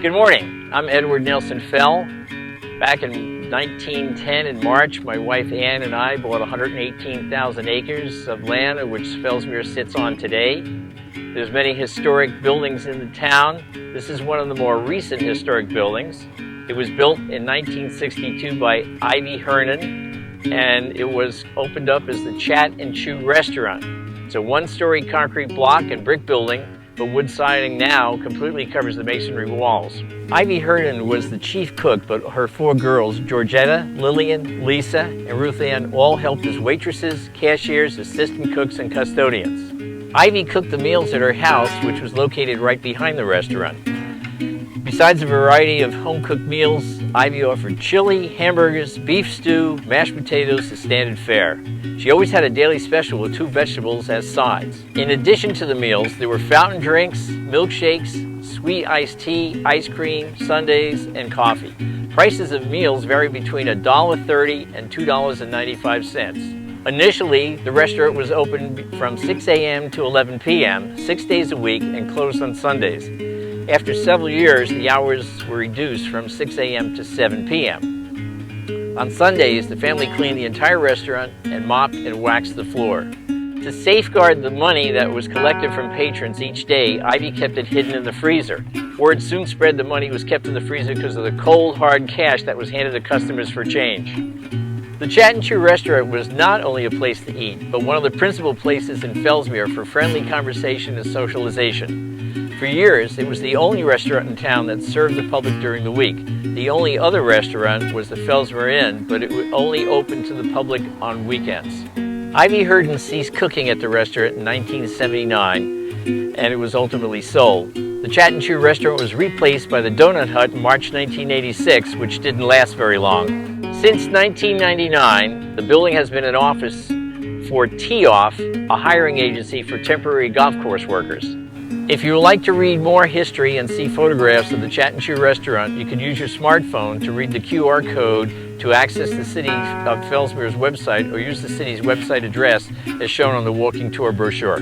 Good morning. I'm Edward Nelson Fell. Back in 1910 in March, my wife Ann and I bought 118,000 acres of land which Fellsmere sits on today. There's many historic buildings in the town. This is one of the more recent historic buildings. It was built in 1962 by Ivy Hernan, and it was opened up as the Chat and Chew restaurant. It's a one-story concrete block and brick building, but wood siding now completely covers the masonry walls. Ivy Hernan was the chief cook, but her four girls, Georgetta, Lillian, Lisa, and Ruth Ann, all helped as waitresses, cashiers, assistant cooks, and custodians. Ivy cooked the meals at her house, which was located right behind the restaurant. Besides a variety of home-cooked meals, Ivy offered chili, hamburgers, beef stew, mashed potatoes as standard fare. She always had a daily special with 2 vegetables as sides. In addition to the meals, there were fountain drinks, milkshakes, sweet iced tea, ice cream, sundaes, and coffee. Prices of meals vary between $1.30 and $2.95. Initially, the restaurant was open from 6 a.m. to 11 p.m., 6 days a week, and closed on Sundays. After several years, the hours were reduced from 6 a.m. to 7 p.m. On Sundays, the family cleaned the entire restaurant and mopped and waxed the floor. To safeguard the money that was collected from patrons each day, Ivy kept it hidden in the freezer. Word soon spread the money was kept in the freezer because of the cold, hard cash that was handed to customers for change. The Chat and Chew restaurant was not only a place to eat, but one of the principal places in Fellsmere for friendly conversation and socialization. For years, it was the only restaurant in town that served the public during the week. The only other restaurant was the Fellsmere Inn, but it would only open to the public on weekends. Ivy Hernan ceased cooking at the restaurant in 1979, and it was ultimately sold. The Chat and Chew restaurant was replaced by the Donut Hut in March 1986, which didn't last very long. Since 1999, the building has been an office for Tee-Off, a hiring agency for temporary golf course workers. If you would like to read more history and see photographs of the Chat and Chew restaurant, you can use your smartphone to read the QR code to access the City of Fellsmere's website, or use the city's website address as shown on the walking tour brochure.